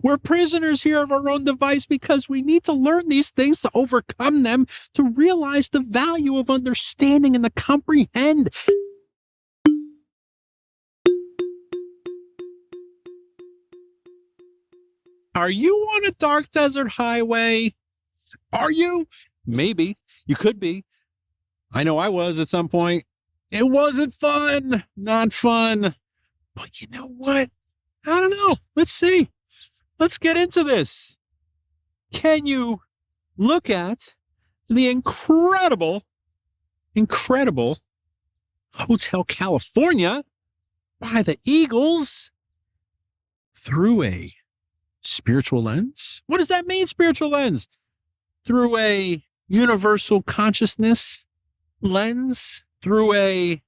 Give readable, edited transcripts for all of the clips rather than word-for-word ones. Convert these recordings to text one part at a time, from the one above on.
We're prisoners here of our own device because we need to learn these things to overcome them, to realize the value of understanding and to comprehend. Are you on a dark desert highway? Are you? Maybe. You could be. I know I was at some point. It wasn't fun. Not fun. But you know what? I don't know. Let's see. Let's get into this. Can you look at the incredible Hotel California by the Eagles through a spiritual lens? What does that mean, spiritual lens? Through a universal consciousness lens? Through a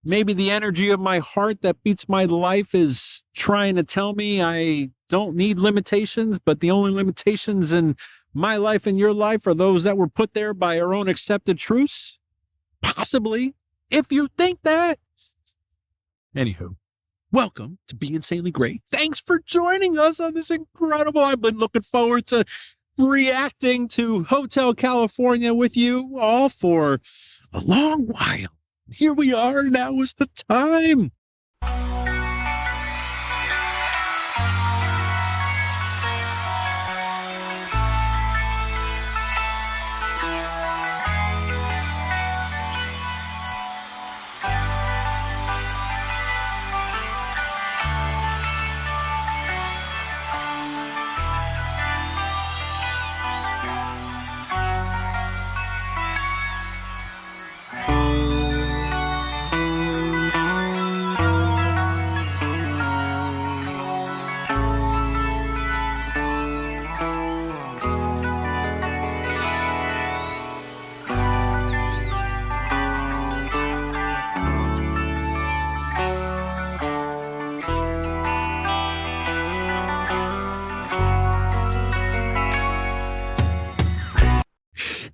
maybe the energy of my heart that beats my life is trying to tell me I don't need limitations, but the only limitations in my life and your life are those that were put there by our own accepted truths? Possibly, if you think that. Anywho, welcome to Be Insanely Great. Thanks for joining us on this incredible. I've been looking forward to reacting to Hotel California with you all for a long while. Here we are. Now is the time.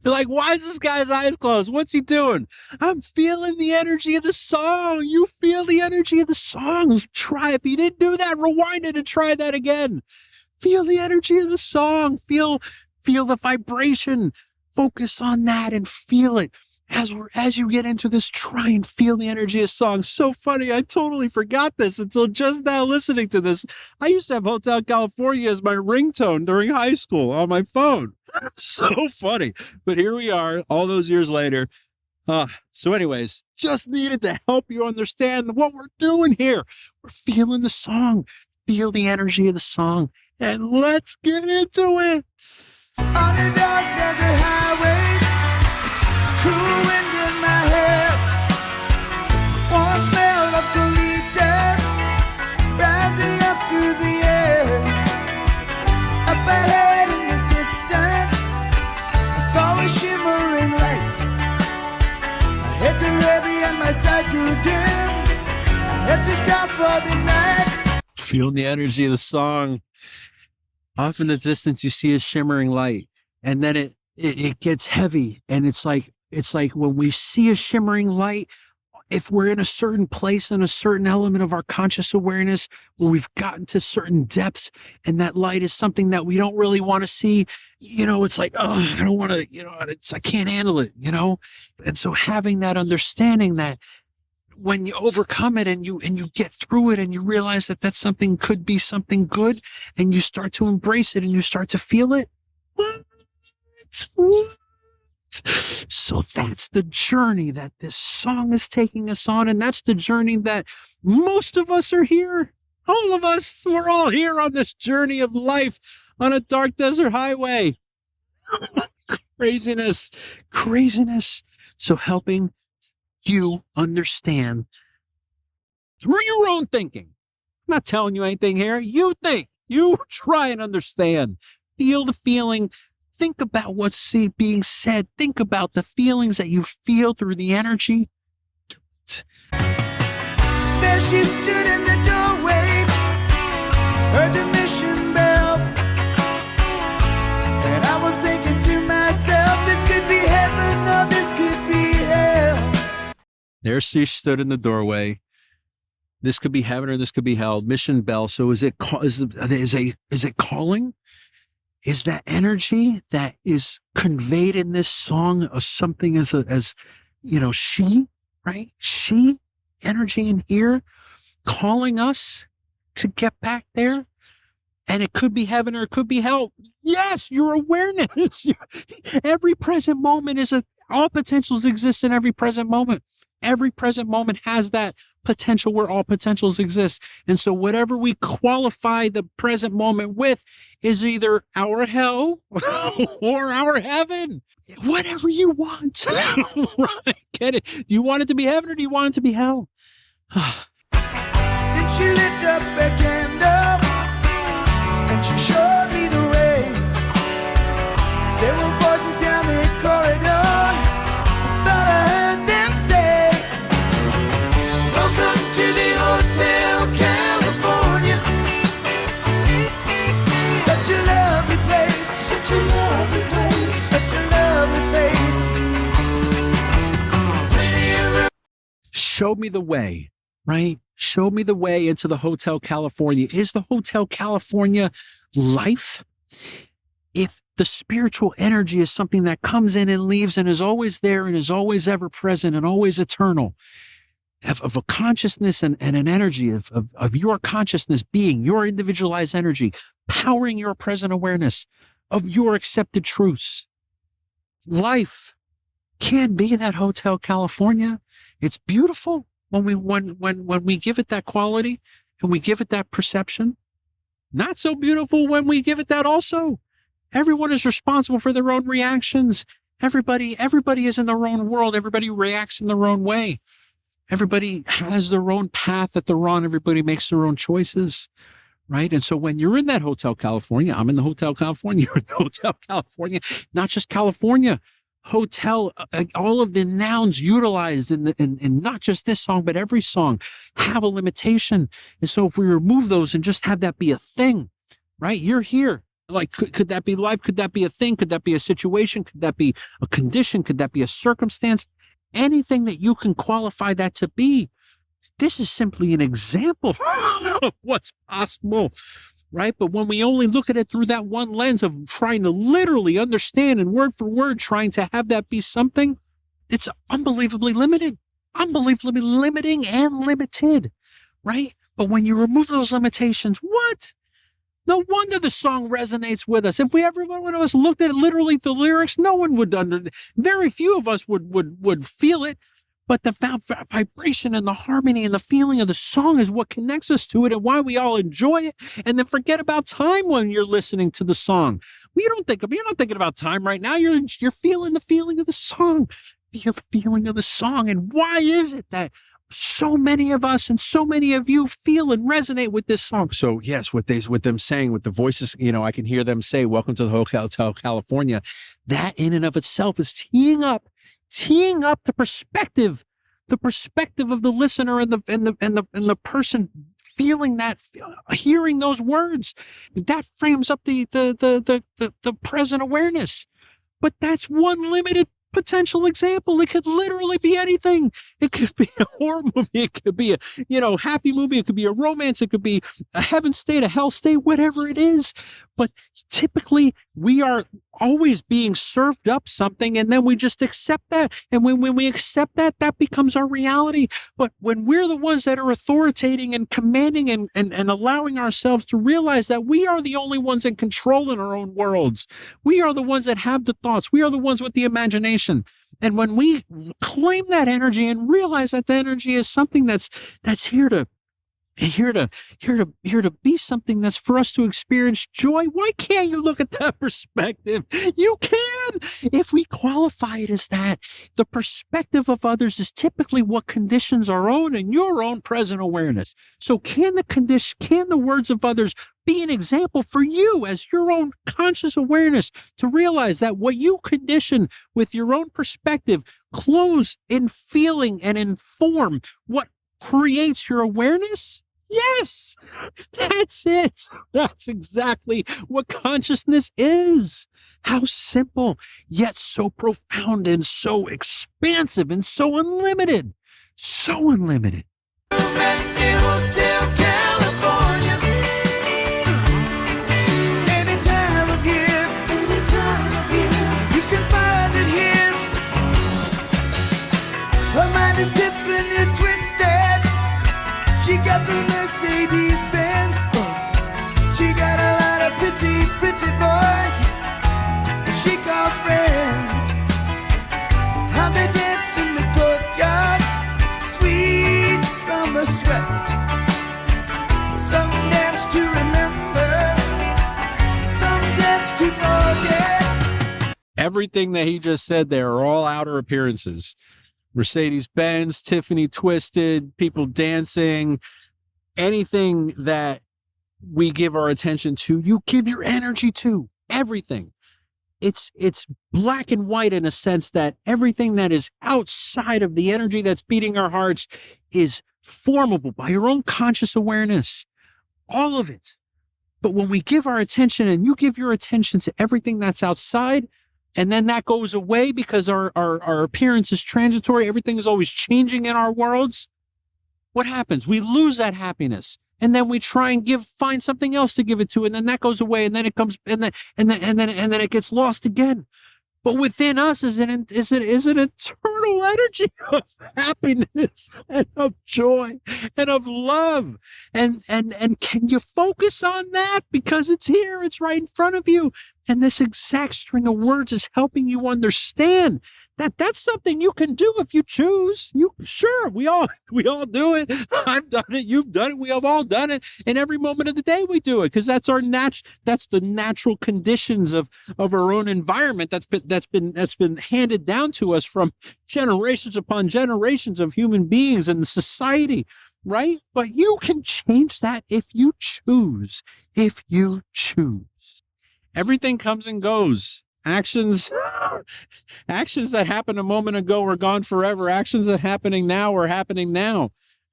You're like, why is this guy's eyes closed? What's he doing? I'm feeling the energy of the song. You feel the energy of the song. Try. If you didn't do that, rewind it and try that again. Feel the energy of the song. Feel the vibration. Focus on that and feel it. As you get into this, try and feel the energy of the song. So funny. I totally forgot this until just now listening to this. I used to have Hotel California as my ringtone during high school on my phone. So funny. But here we are all those years later. So anyways, just needed to help you understand what we're doing here. We're feeling the song. Feel the energy of the song. And let's get into it. On a dark desert highway, cool wind in my hair, warm smell of colitas rising up through the air. Up ahead in the distance, I saw a shimmering light. I hit the heavy and my sight grew dim. I had to stop for the night. Feel the energy of the song. Off in the distance, you see a shimmering light, and then it gets heavy, and it's like when we see a shimmering light, if we're in a certain place in a certain element of our conscious awareness where we've gotten to certain depths, and that light is something that we don't really want to see, it's like, oh, I don't want to, I can't handle it, and so having that understanding that when you overcome it and you get through it and you realize that that's something could be something good and you start to embrace it and you start to feel it. What? So that's the journey that this song is taking us on. And that's the journey that most of us are here. All of us, we're all here on this journey of life on a dark desert highway. Craziness. So helping you understand through your own thinking. I'm not telling you anything here. You think. You try and understand. Feel the feeling. Think about what's being said. Think about the feelings that you feel through the energy. There she stood in the doorway, heard the mission bell, and I was thinking to myself, this could be heaven or this could be hell. There she stood in the doorway. This could be heaven or this could be hell. Mission bell. So is it calling? Is that energy that is conveyed in this song of something as she, right? She, energy in here, calling us to get back there. And it could be heaven or it could be hell. Yes, your awareness. Every present moment all potentials exist in every present moment. Every present moment has that potential where all potentials exist. And so whatever we qualify the present moment with is either our hell or our heaven. Whatever you want. Right? Get it? Do you want it to be heaven or do you want it to be hell? Then she lit up a candle and she showed me the way. There were voices down the corridor. I thought I heard them say, welcome to the Hotel California. Such a lovely place, such a lovely place, such a lovely face. There's plenty of room. Show me the way, right? Show me the way into the Hotel California. Is the Hotel California life? If the spiritual energy is something that comes in and leaves and is always there and is always ever present and always eternal, of a consciousness and an energy of your consciousness being, your individualized energy, powering your present awareness of your accepted truths. Life can be that Hotel California. It's beautiful. When we give it that quality and we give it that perception. Not so beautiful when we give it that also. Everyone is responsible for their own reactions. Everybody is in their own world. Everybody reacts in their own way. Everybody has their own path that they're on. Everybody makes their own choices, right? And so when you're in that Hotel California, I'm in the Hotel California, you're in the Hotel California, not just California. Hotel, all of the nouns utilized in not just this song, but every song have a limitation. And so if we remove those and just have that be a thing, right? You're here. Like, could that be life? Could that be a thing? Could that be a situation? Could that be a condition? Could that be a circumstance? Anything that you can qualify that to be. This is simply an example of what's possible. Right? But when we only look at it through that one lens of trying to literally understand and word for word, trying to have that be something, it's unbelievably limited, unbelievably limiting and limited, right? But when you remove those limitations, what? No wonder the song resonates with us. If one of us looked at it literally, the lyrics, no one would very few of us would feel it. But the vibration and the harmony and the feeling of the song is what connects us to it and why we all enjoy it. And then forget about time when you're listening to the song. You're not thinking about time right now. You're feeling the feeling of the song. The feeling of the song. And why is it that so many of us and so many of you feel and resonate with this song? So yes, with them saying, with the voices, I can hear them say, welcome to the Hotel California. That in and of itself is teeing up the perspective of the listener and the person feeling that, hearing those words. That frames up the present awareness. But that's one limited potential example. It could literally be anything. It could be a horror movie. It could be a happy movie. It could be a romance. It could be a heaven state, a hell state, whatever it is. But typically we are always being served up something and then we just accept that. And when we accept that, that becomes our reality. But when we're the ones that are authoritating and commanding and allowing ourselves to realize that we are the only ones in control in our own worlds. We are the ones that have the thoughts. We are the ones with the imagination. And when we claim that energy and realize that the energy is something that's here to be something that's for us to experience joy, why can't you look at that perspective? You can. If we qualify it as that, the perspective of others is typically what conditions our own and your own present awareness. So can the words of others be an example for you as your own conscious awareness to realize that what you condition with your own perspective clothes in feeling and inform what creates your awareness? Yes, that's it. That's exactly what consciousness is. How simple, yet so profound and so expansive and so unlimited. So unlimited. And the Hotel California. Any time of year, you can find it here. Her mind is Tiffany twisted. She got the Mercedes Benz. She got a lot of pretty, pretty boys she calls friends. How they dance in the courtyard, sweet summer sweat. Some dance to remember, some dance to forget. Everything that he just said there are all outer appearances. Mercedes-Benz, Tiffany Twisted, people dancing, anything that we give our attention to, you give your energy to. Everything. It's black and white in a sense that everything that is outside of the energy that's beating our hearts is formable by your own conscious awareness. All of it. But when we give our attention and you give your attention to everything that's outside, and then that goes away because our appearance is transitory, everything is always changing in our worlds, what happens? We lose that happiness. And then we try and find something else to give it to, and then that goes away, and then it comes, and then it gets lost again. But within us is an eternal energy of happiness and of joy and of love. And can you focus on that? Because it's here, it's right in front of you. And this exact string of words is helping you understand that that's something you can do if you choose. Sure, we all do it. I've done it. You've done it. We have all done it. And every moment of the day we do it because that's that's the natural conditions of our own environment that's been handed down to us from generations upon generations of human beings and society, right? But you can change that if you choose. If you choose. Everything comes and goes. Actions that happened a moment ago are gone forever. Actions that are happening now are happening now.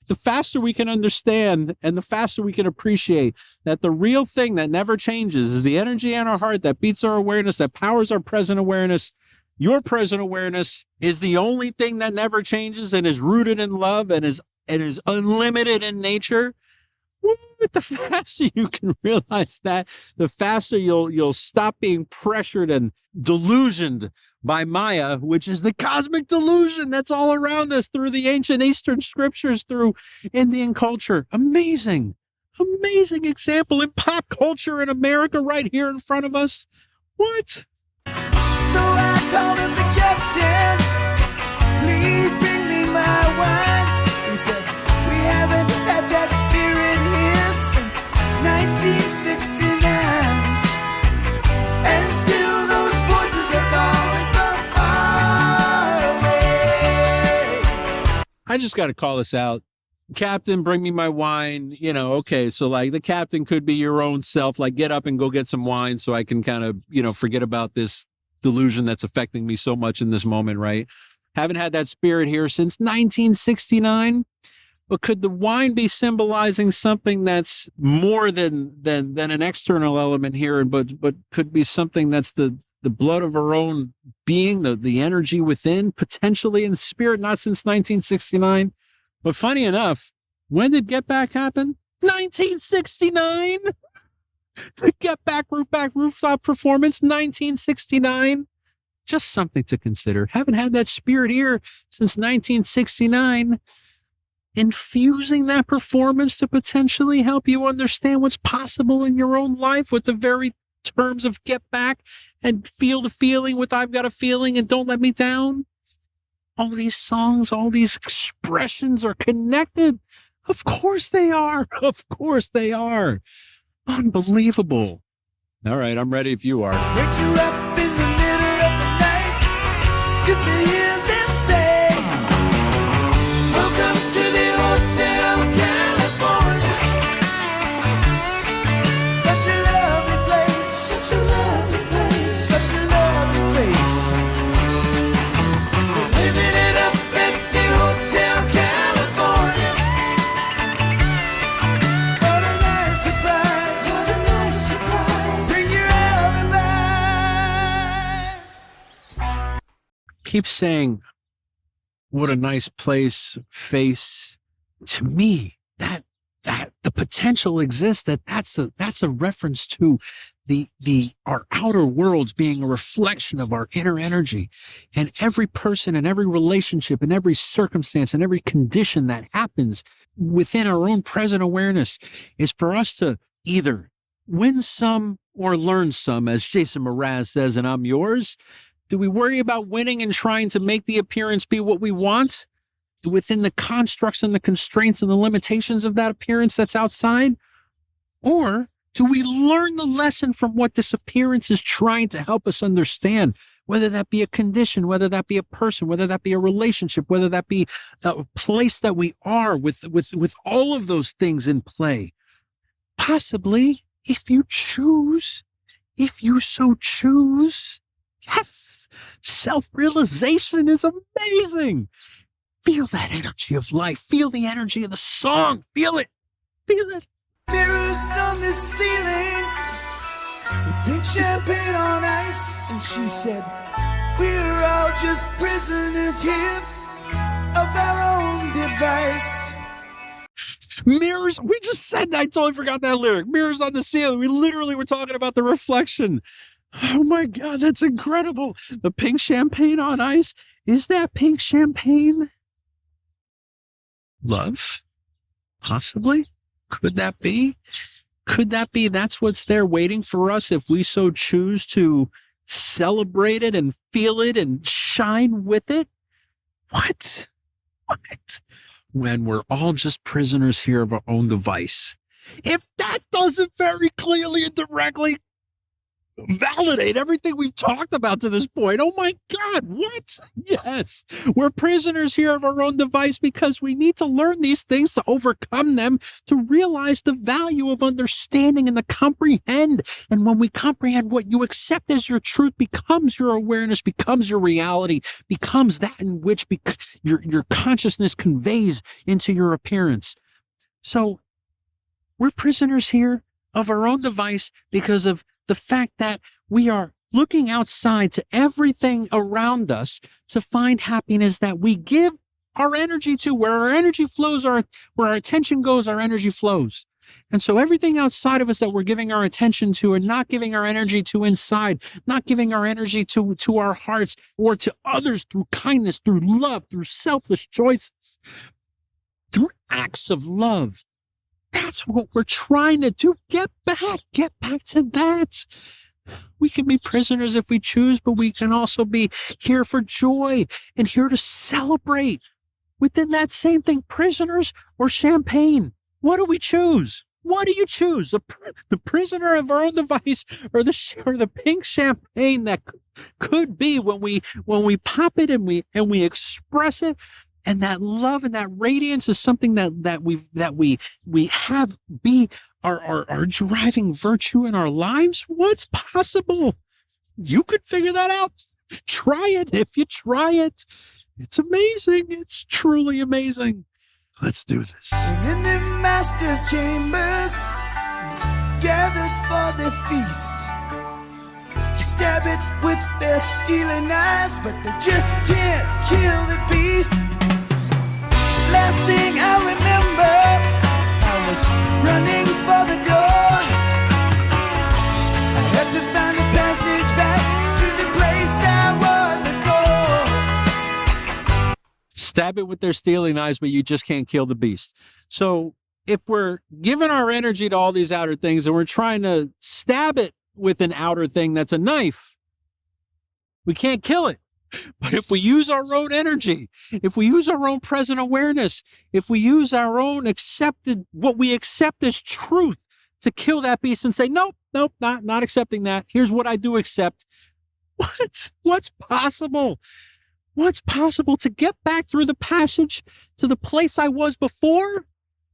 The faster we can understand and the faster we can appreciate that the real thing that never changes is the energy in our heart that beats our awareness, that powers our present awareness. Your present awareness is the only thing that never changes and is rooted in love and is unlimited in nature. The faster you can realize that, the faster you'll stop being pressured and delusioned by Maya, which is the cosmic delusion that's all around us through the ancient Eastern scriptures, through Indian culture. Amazing example in pop culture in America right here in front of us. What? So I called him the captain. Please bring me my wine. He said, we haven't had that spirit here since 1969. And still those voices are calling from far away. I just got to call this out. Captain, bring me my wine. Okay, so like the captain could be your own self, like get up and go get some wine so I can kind of, forget about this delusion that's affecting me so much in this moment, right? Haven't had that spirit here since 1969. But could the wine be symbolizing something that's more than an external element here, but could be something that's the blood of our own being, the energy within, potentially in spirit, not since 1969. But funny enough, when did Get Back happen? 1969. The Get Back rooftop performance, 1969. Just something to consider. Haven't had that spirit here since 1969. Infusing that performance to potentially help you understand what's possible in your own life with the very terms of Get Back and Feel the Feeling with I've Got a Feeling and Don't Let Me Down. All these songs, all these expressions are connected. Of course they are. Of course they are. Unbelievable. All right, I'm ready if you are. Wake you up in the middle of the night just to hear them say, welcome to the Hotel California. Such a lovely place, such a lovely place, such a lovely face. We're living it up at the Hotel California. What a nice surprise, what a nice surprise. Bring your alibis. Keep saying, what a nice place, face. To me, that the potential exists, that's a reference to our outer worlds being a reflection of our inner energy. And every person and every relationship and every circumstance and every condition that happens within our own present awareness is for us to either win some or learn some, as Jason Mraz says, and I'm yours. Do we worry about winning and trying to make the appearance be what we want within the constructs and the constraints and the limitations of that appearance that's outside? Or do we learn the lesson from what this appearance is trying to help us understand, whether that be a condition, whether that be a person, whether that be a relationship, whether that be a place that we are with all of those things in play? Possibly, if you so choose. Yes, self-realization is amazing. Feel that energy of life. Feel the energy of the song. Feel it. Feel it. Mirrors on the ceiling, the pink champagne on ice. And she said, we're all just prisoners here of our own device. Mirrors. We just said that. I totally forgot that lyric. Mirrors on the ceiling. We literally were talking about the reflection. Oh my God, that's incredible. The pink champagne on ice. Is that pink champagne love? Possibly. Could that be? Could that be that's what's there waiting for us if we so choose to celebrate it and feel it and shine with it? What? When we're all just prisoners here of our own device. If that doesn't very clearly and directly validate everything we've talked about to this point. Oh my God, what? Yes, we're prisoners here of our own device because we need to learn these things to overcome them, to realize the value of understanding and to comprehend. And when we comprehend, what you accept as your truth becomes your awareness, becomes your reality, becomes that in which your consciousness conveys into your appearance. So we're prisoners here of our own device because of the fact that we are looking outside to everything around us to find happiness that we give our energy to. Where our energy flows, where our attention goes, our energy flows. And so everything outside of us that we're giving our attention to and not giving our energy to inside, not giving our energy to our hearts or to others through kindness, through love, through selfless choices, through acts of love. That's what we're trying to do. Get back to that. We can be prisoners if we choose, but we can also be here for joy and here to celebrate. Within that same thing, prisoners or champagne. What do we choose? What do you choose? The prisoner of our own device or the pink champagne that could be when we pop it and we express it. And that love and that radiance is something that we have be our driving virtue in our lives. What's possible? You could figure that out. Try it. If you try it, it's amazing. It's truly amazing. Let's do this. And in the master's chambers, gathered for the feast, they stab it with their stealing knives, but they just can't kill the beast. Last thing I remember, I was running for the door. I had to find a passage back to the place I was before. Stab it with their stealing knives, but you just can't kill the beast. So if we're giving our energy to all these outer things and we're trying to stab it with an outer thing that's a knife, we can't kill it. But if we use our own energy, if we use our own present awareness, if we use our own what we accept as truth to kill that beast and say, nope, not accepting that. Here's what I do accept. What's possible? What's possible to get back through the passage to the place I was before?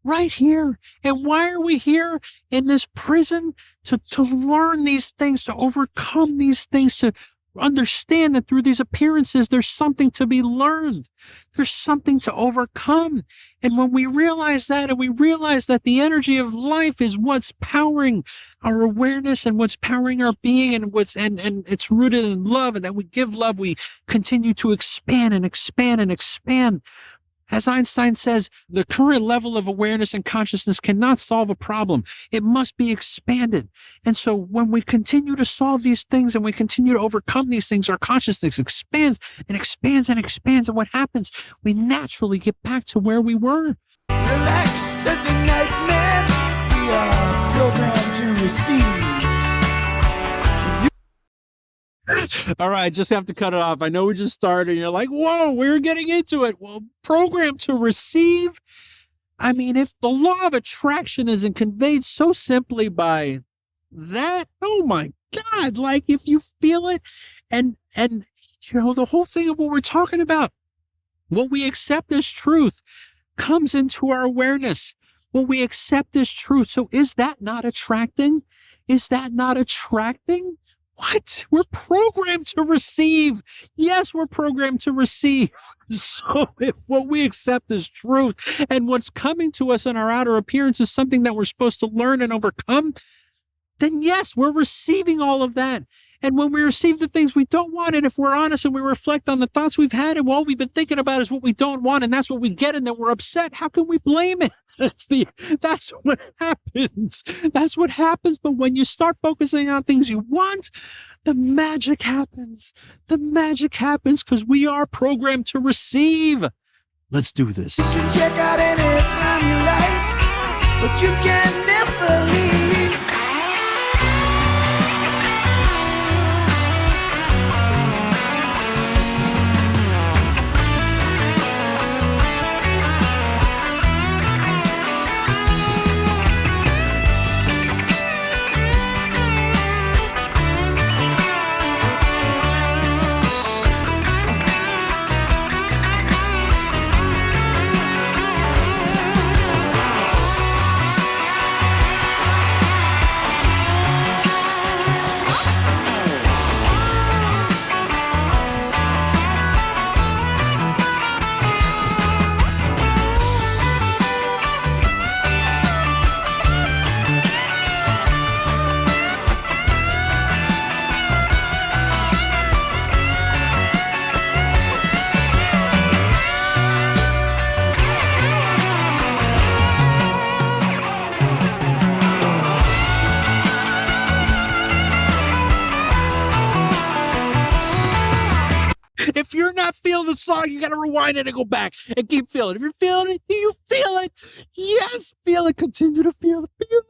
Right here. And why are we here in this prison? To learn these things, to overcome these things, to understand that through these appearances, there's something to be learned. There's something to overcome. And when we realize that, and we realize that the energy of life is what's powering our awareness and what's powering our being and and it's rooted in love, and that we give love, we continue to expand and expand and expand. As Einstein says, the current level of awareness and consciousness cannot solve a problem. It must be expanded. And so when we continue to solve these things and we continue to overcome these things, our consciousness expands and expands and expands. And what happens? We naturally get back to where we were. Relax, said the nightman. We are programmed to receive. All right, just have to cut it off. I know we just started. And you're like, whoa, we're getting into it. Well, programmed to receive. I mean, if the law of attraction isn't conveyed so simply by that, oh my God, like if you feel it and the whole thing of what we're talking about, what we accept as truth comes into our awareness. What we accept as truth. So is that not attracting? Is that not attracting? What? We're programmed to receive. Yes, we're programmed to receive. So if what we accept is truth and what's coming to us in our outer appearance is something that we're supposed to learn and overcome, then yes, we're receiving all of that. And when we receive the things we don't want, and if we're honest and we reflect on the thoughts we've had and all we've been thinking about is what we don't want, and that's what we get, and then we're upset, how can we blame it? That's what happens. That's what happens. But when you start focusing on things you want, the magic happens. The magic happens because we are programmed to receive. Let's do this. You can check out anytime you like, but you can never leave. If you're not feeling the song, you got to rewind it and go back and keep feeling. If you're feeling it, you feel it. Yes, feel it. Continue to feel the feeling.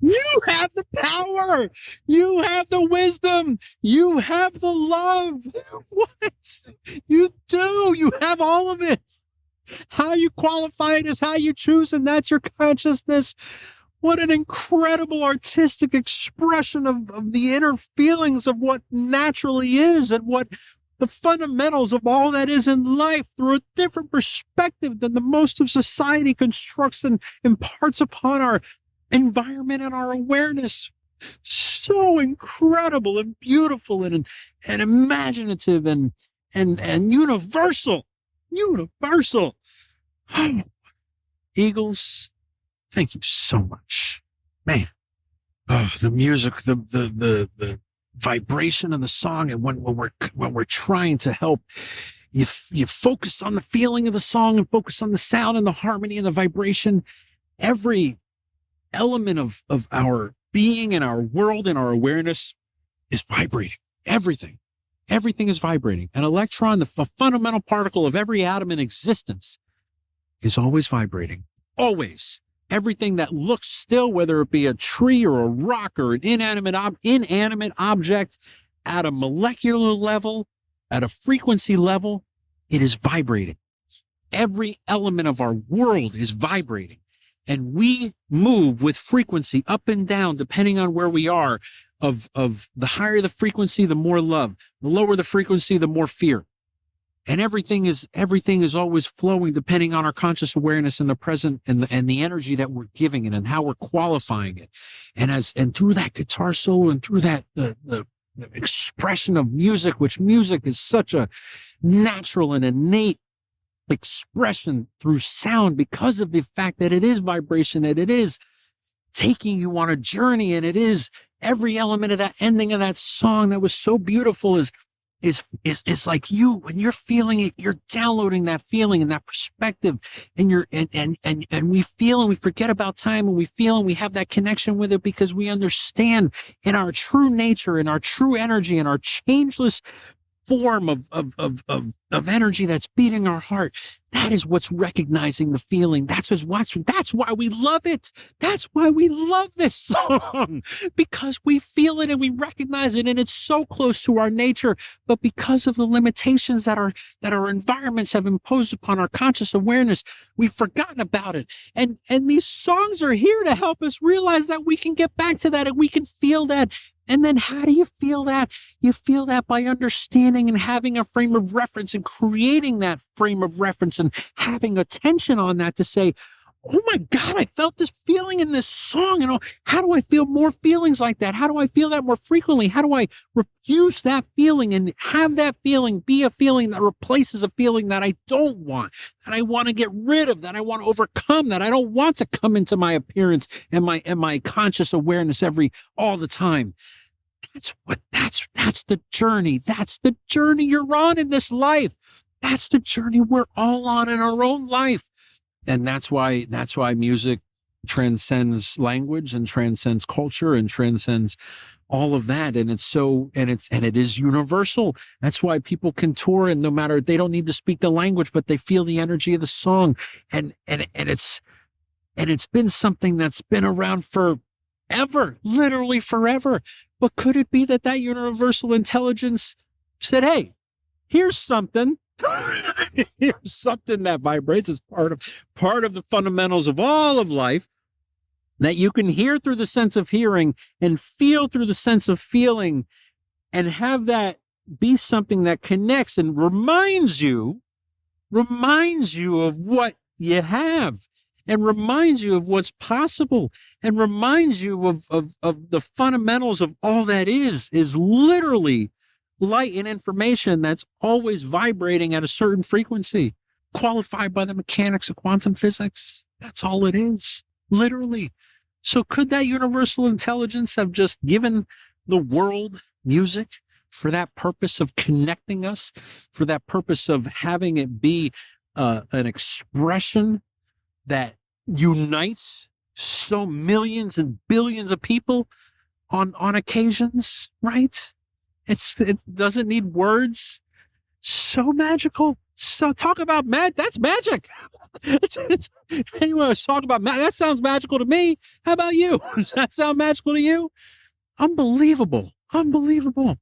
You have the power. You have the wisdom. You have the love. What? You do. You have all of it. How you qualify it is how you choose, and that's your consciousness. What an incredible artistic expression of the inner feelings of what naturally is and what the fundamentals of all that is in life through a different perspective than the most of society constructs and imparts upon our environment and our awareness. So incredible and beautiful and imaginative and universal. Universal. Oh, Eagles, thank you so much. Man. Oh, the music, the vibration of the song, and when we're trying to help you focus on the feeling of the song and focus on the sound and the harmony and the vibration. Every element of our being and our world and our awareness is vibrating. Everything is vibrating. An electron, the fundamental particle of every atom in existence, is always vibrating. Always. Everything that looks still, whether it be a tree or a rock or an inanimate object, at a molecular level, at a frequency level, it is vibrating. Every element of our world is vibrating. And we move with frequency up and down, depending on where we are. Of the higher the frequency, the more love. The lower the frequency, the more fear. And everything is always flowing depending on our conscious awareness in the present and the energy that we're giving it and how we're qualifying it. And through that guitar solo and through that the expression of music, which music is such a natural and innate expression through sound because of the fact that it is vibration, and it is taking you on a journey, and it is every element of that ending of that song that was so beautiful is like you, when you're feeling it, you're downloading that feeling and that perspective, and we feel and we forget about time, and we feel and we have that connection with it because we understand in our true nature, in our true energy, in our changeless form of energy that's beating our heart. That is what's recognizing the feeling. That's why we love it. That's why we love this song, because we feel it and we recognize it, and it's so close to our nature. But because of the limitations that our environments have imposed upon our conscious awareness, we've forgotten about it. And these songs are here to help us realize that we can get back to that and we can feel that. And then how do you feel that? You feel that by understanding and having a frame of reference and creating that frame of reference and having attention on that to say, oh my God, I felt this feeling in this song. And how do I feel more feelings like that? How do I feel that more frequently? How do I use that feeling and have that feeling be a feeling that replaces a feeling that I don't want, that I want to get rid of, that I want to overcome, that I don't want to come into my appearance and my conscious awareness all the time. That's the journey. That's the journey you're on in this life. That's the journey we're all on in our own life. And that's why music transcends language and transcends culture and transcends all of that. And it is universal. That's why people can tour, and no matter, they don't need to speak the language, but they feel the energy of the song. And it's been something that's been around forever, literally forever. But could it be that universal intelligence said, hey, here's something. Here's something that vibrates as part of the fundamentals of all of life, that you can hear through the sense of hearing and feel through the sense of feeling, and have that be something that connects and reminds you of what you have, and reminds you of what's possible, and reminds you of the fundamentals of all that is literally light and information that's always vibrating at a certain frequency, qualified by the mechanics of quantum physics. That's all it is, literally. So could that universal intelligence have just given the world music for that purpose of connecting us, for that purpose of having it be an expression that unites so millions and billions of people on occasions, right? It doesn't need words. So magical. So talk about that's magic. Anyway, let's talk about that. Sounds magical to me. How about you? Does that sound magical to you? Unbelievable. Believable.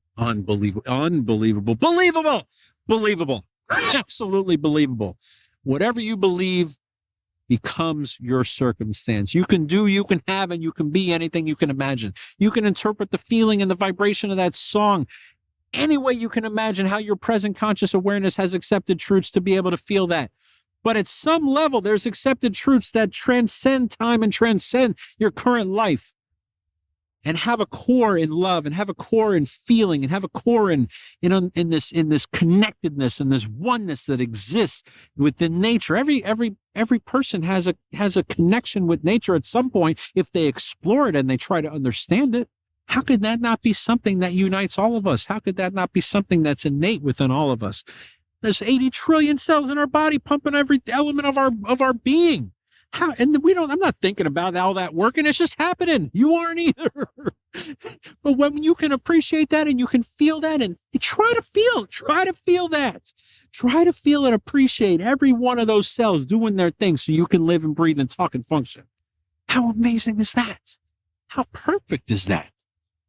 Absolutely believable. Whatever you believe becomes your circumstance. You can do, you can have, and you can be anything you can imagine. You can interpret the feeling and the vibration of that song any way you can imagine how your present conscious awareness has accepted truths to be able to feel that. But at some level, there's accepted truths that transcend time and transcend your current life, and have a core in love, and have a core in feeling, and have a core in this connectedness and this oneness that exists within nature. Every person has a connection with nature at some point if they explore it and they try to understand it. How could that not be something that unites all of us? How could that not be something that's innate within all of us? There's 80 trillion cells in our body pumping every element of our being. How, and I'm not thinking about all that working. It's just happening. You aren't either. But when you can appreciate that and you can feel that, and try to feel that. Try to feel and appreciate every one of those cells doing their thing so you can live and breathe and talk and function. How amazing is that? How perfect is that?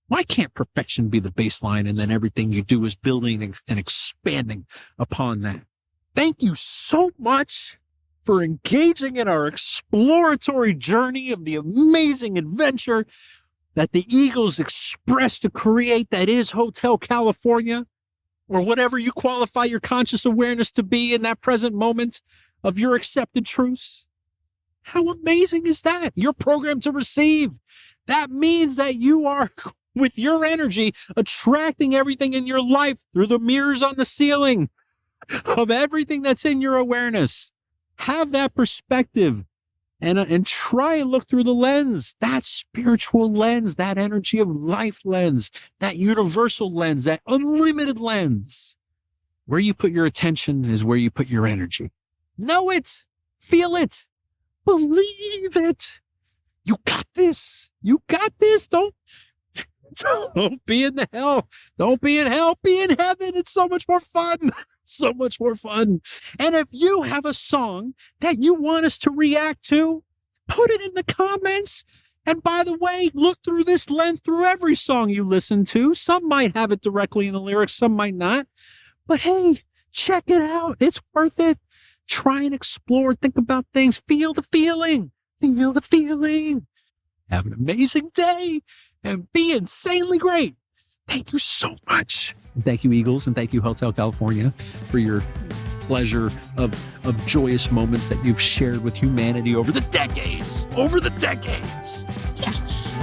Why can't perfection be the baseline and then everything you do is building and expanding upon that? Thank you so much for engaging in our exploratory journey of the amazing adventure that the Eagles express to create that is Hotel California, or whatever you qualify your conscious awareness to be in that present moment of your accepted truths. How amazing is that? You're programmed to receive. That means that you are, with your energy, attracting everything in your life through the mirrors on the ceiling of everything that's in your awareness. Have that perspective and try and look through the lens, that spiritual lens, that energy of life lens, that universal lens, that unlimited lens. Where you put your attention is where you put your energy. Know it. Feel it. Believe it. You got this. You got this. Don't be in the hell. Don't be in hell. Be in heaven. It's so much more fun. So much more fun. And if you have a song that you want us to react to, put it in the comments. And by the way, look through this lens through every song you listen to. Some might have it directly in the lyrics, some might not. But hey, check it out. It's worth it. Try and explore, think about things, feel the feeling. Feel the feeling. Have an amazing day and be insanely great. Thank you so much. Thank you, Eagles, and thank you, Hotel California, for your pleasure of joyous moments that you've shared with humanity over the decades. Yes.